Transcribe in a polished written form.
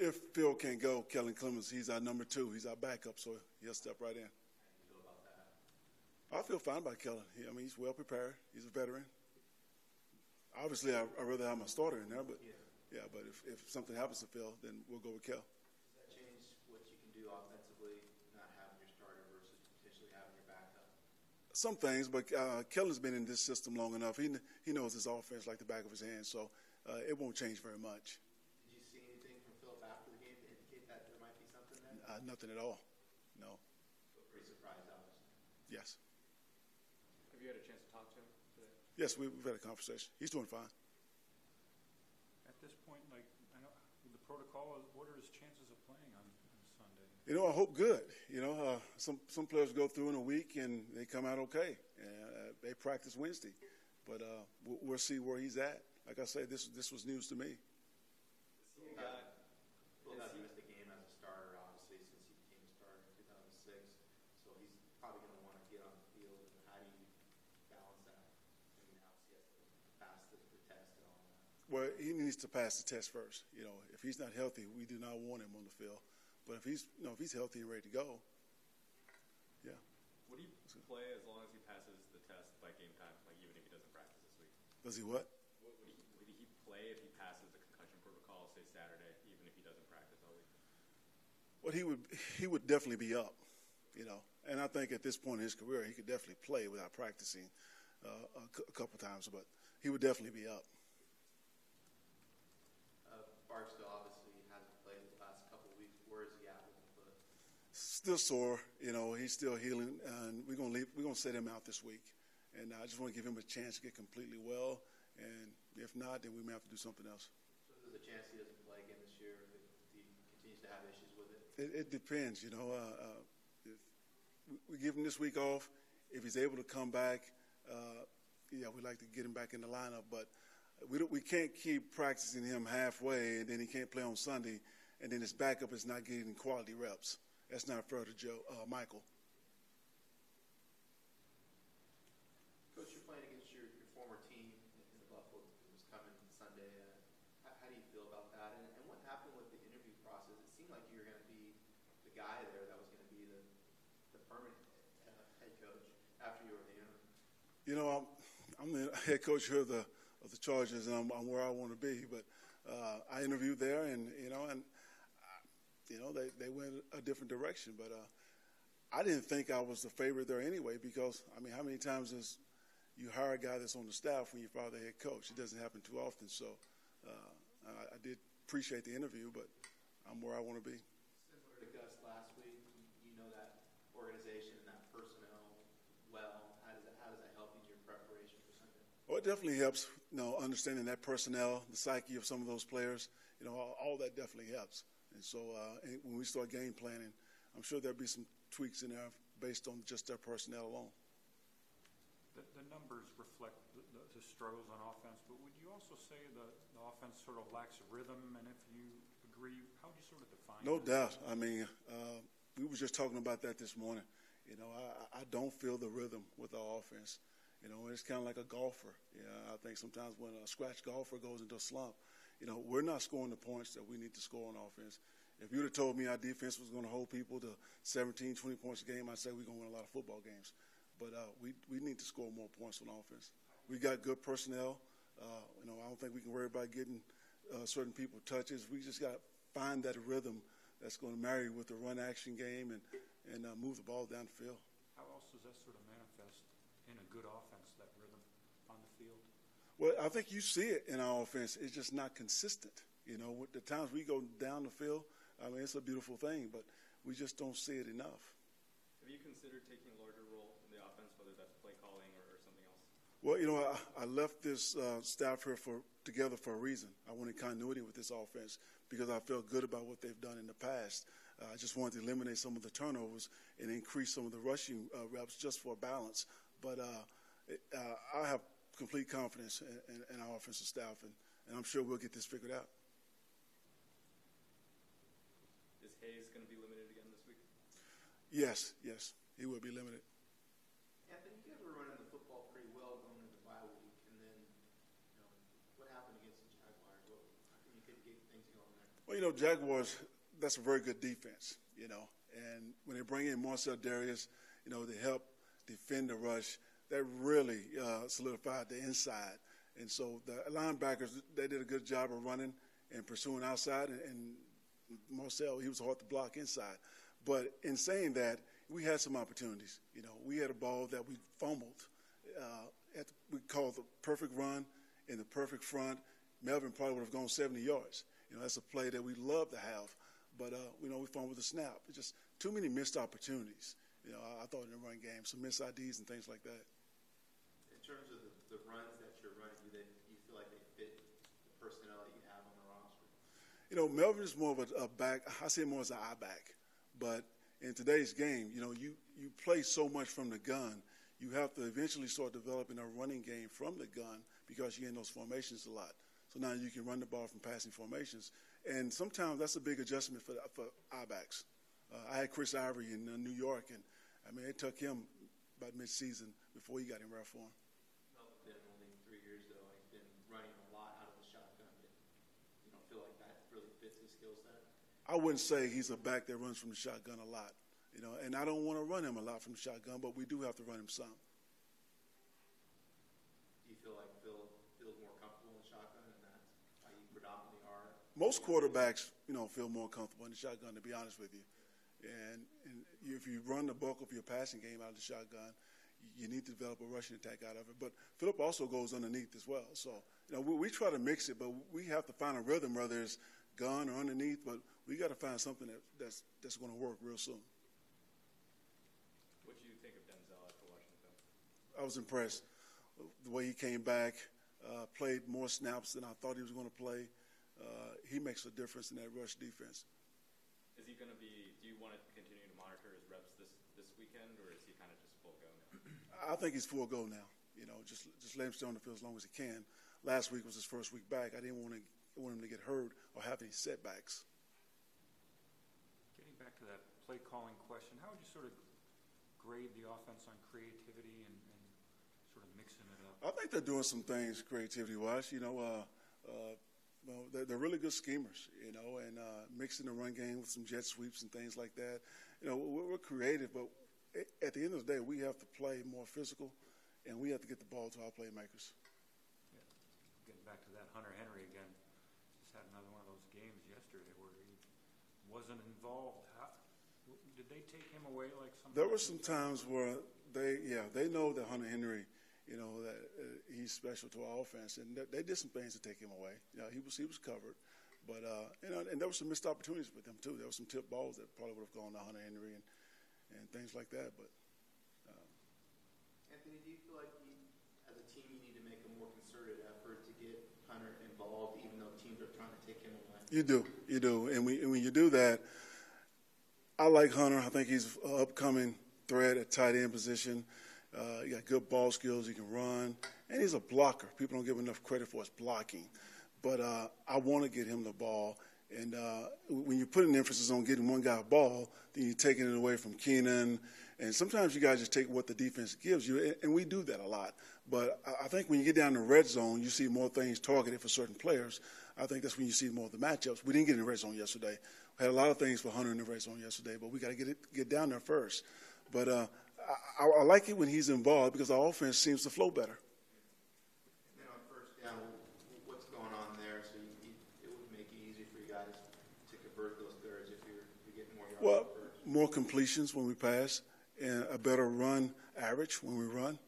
if Phil can't go, Kellen Clemens, he's our number 2. He's our backup, so he'll step right in. How do you feel about that? I feel fine about Kellen. He's well prepared. He's a veteran. Obviously, I'd rather have my starter in there, but but if something happens to Phil, then we'll go with Kel. Does that change what you can do offensively, not having your starter versus potentially having your backup? Some things, but Kellen's been in this system long enough. He knows his offense like the back of his hand, so it won't change very much. Did you see anything from Phil after the game to indicate that there might be something there? Nothing at all. No. So pretty surprised, obviously. Yes. Have you had a chance to talk to him today? Yes, we've had a conversation. He's doing fine. At this point, like, I know with the protocol, what are his chances of playing on Sunday? I hope good. Some players go through in a week and they come out okay. They practice Wednesday, but we'll see where he's at. Like I say, this was news to me. Phil hasn't missed a game as a starter, obviously, since he became a starter in 2006. So he's probably going to want to get on the field. And how do you balance that? I mean, obviously, he has to pass the test and all that. Well, he needs to pass the test first. If he's not healthy, we do not want him on the field. But if he's healthy and ready to go, yeah. Would he play as long as he passes the test by game time, like even if he doesn't practice this week? Does he what? Would he play if he passes the concussion protocol, say Saturday, even if he doesn't practice all week? Well, he would definitely be up, And I think at this point in his career, he could definitely play without practicing a couple times, but he would definitely be up. Barksdale obviously hasn't played the last couple of weeks. Where is he at with the foot? Still sore, he's still healing, and we're gonna set him out this week. And I just want to give him a chance to get completely well, and if not, then we may have to do something else. So there's a chance he doesn't play again this year if he continues to have issues with it? It depends, if we give him this week off. If he's able to come back, we'd like to get him back in the lineup, but we can't keep practicing him halfway, and then he can't play on Sunday, and then his backup is not getting quality reps. That's not fair to Michael. Coach, you're playing against your former team in the Buffalo. It was coming Sunday. How do you feel about that? And what happened with the interview process? It seemed like you were going to be the guy there that was going to be the permanent head coach after you were the interim. I'm the head coach here of the Chargers, and I'm where I want to be. But I interviewed there, and they went a different direction. But I didn't think I was the favorite there anyway, because how many times is you hire a guy that's on the staff when you fire the head coach? It doesn't happen too often. So I did appreciate the interview, but I'm where I want to be. Similar to Gus last week, you know that organization and that personnel well. How does that help you in your preparation for Sunday? Well, it definitely helps, understanding that personnel, the psyche of some of those players, all that definitely helps. And so when we start game planning, I'm sure there'll be some tweaks in there based on just their personnel alone. The numbers reflect the struggles on offense, but would you also say the offense sort of lacks rhythm? And if you agree, how would you sort of define No that? doubt. We were just talking about that this morning. I don't feel the rhythm with our offense. It's kind of like a golfer. I think sometimes when a scratch golfer goes into a slump, we're not scoring the points that we need to score on offense. If you would have told me our defense was going to hold people to 17, 20 points a game, I'd say we're going to win a lot of football games. But we need to score more points on offense. We got good personnel. I don't think we can worry about getting certain people touches. We just got to find that rhythm that's going to marry with the run action game and move the ball down the field. How else does that sort of manifest in a good offense, that rhythm on the field? Well, I think you see it in our offense. It's just not consistent. With the times we go down the field, it's a beautiful thing, but we just don't see it enough. Have you considered taking a larger role in the offense, whether that's play calling or something else? Well, I left this staff here together for a reason. I wanted continuity with this offense because I felt good about what they've done in the past. I just wanted to eliminate some of the turnovers and increase some of the rushing reps just for balance. But I have complete confidence in our offensive staff, and I'm sure we'll get this figured out. Is Hayes going to be limited again this week? Yes, he will be limited. Anthony, you guys were running the football pretty well going into the bye week, and then what happened against the Jaguars? How come you couldn't get things going there? Well, Well, Jaguars, that's a very good defense, And when they bring in Marcel Darius, to help defend the rush, that really solidified the inside. And so the linebackers, they did a good job of running and pursuing outside. And Marcel, he was hard to block inside. But in saying that, we had some opportunities. We had a ball that we fumbled. We called the perfect run in the perfect front. Melvin probably would have gone 70 yards. That's a play that we love to have. But, we fumbled the snap. It's just too many missed opportunities. I thought in the run game, some missed IDs and things like that. In terms of the runs that you're running, do you feel like they fit the personnel that you have on the roster? Melvin is more of a back. I see him more as an eye back. But in today's game, you play so much from the gun, you have to eventually start developing a running game from the gun because you're in those formations a lot. So now you can run the ball from passing formations. And sometimes that's a big adjustment for eye backs. I had Chris Ivory in New York, and, it took him about mid-season before he got in rare form. Well, been only 3 years, though. He's been running a lot out of the shotgun. But you don't feel like that really fits his skill set? I wouldn't say he's a back that runs from the shotgun a lot. And I don't want to run him a lot from the shotgun, but we do have to run him some. Do you feel like Phil feels more comfortable in the shotgun, and that's how you predominantly are? Most quarterbacks, feel more comfortable in the shotgun, to be honest with you. And if you run the bulk of your passing game out of the shotgun, you need to develop a rushing attack out of it. But Philip also goes underneath as well. So, we try to mix it, but we have to find a rhythm, whether it's gun or underneath. But we got to find something that's going to work real soon. What did you think of Denzel after watching the film? I was impressed. The way he came back, played more snaps than I thought he was going to play. He makes a difference in that rush defense. Is he going to be – do you want to continue to monitor his reps this weekend, or is he kind of just full go now? I think he's full go now. Just let him stay on the field as long as he can. Last week was his first week back. I didn't want him to get hurt or have any setbacks. Getting back to that play calling question, how would you sort of grade the offense on creativity and sort of mixing it up? I think they're doing some things creativity-wise. They're really good schemers, and mixing the run game with some jet sweeps and things like that. We're creative, but at the end of the day, we have to play more physical, and we have to get the ball to our playmakers. Yeah. Getting back to that, Hunter Henry again, just had another one of those games yesterday where he wasn't involved. Did they take him away like something? There were some times where they know that Hunter Henry, that he's special to our offense, and they did some things to take him away. He was covered, but and there were some missed opportunities with him too. There were some tip balls that probably would have gone to Hunter Henry and things like that. But Anthony, do you feel like as a team you need to make a more concerted effort to get Hunter involved, even though teams are trying to take him away? You do, and when you do that, I like Hunter. I think he's an upcoming threat at tight end position. He got good ball skills. He can run, and he's a blocker. People don't give him enough credit for his blocking. But I want to get him the ball. And when you put an emphasis on getting one guy a ball, then you're taking it away from Keenan. And sometimes you guys just take what the defense gives you, and we do that a lot. But I think when you get down to the red zone, you see more things targeted for certain players. I think that's when you see more of the matchups. We didn't get in the red zone yesterday. We had a lot of things for Hunter in the red zone yesterday, but we got to get down there first. But I like it when he's involved because our offense seems to flow better. And then on first down, what's going on there? So it would make it easier for you guys to convert those thirds if you're getting more yards. Well, more completions when we pass and a better run average when we run.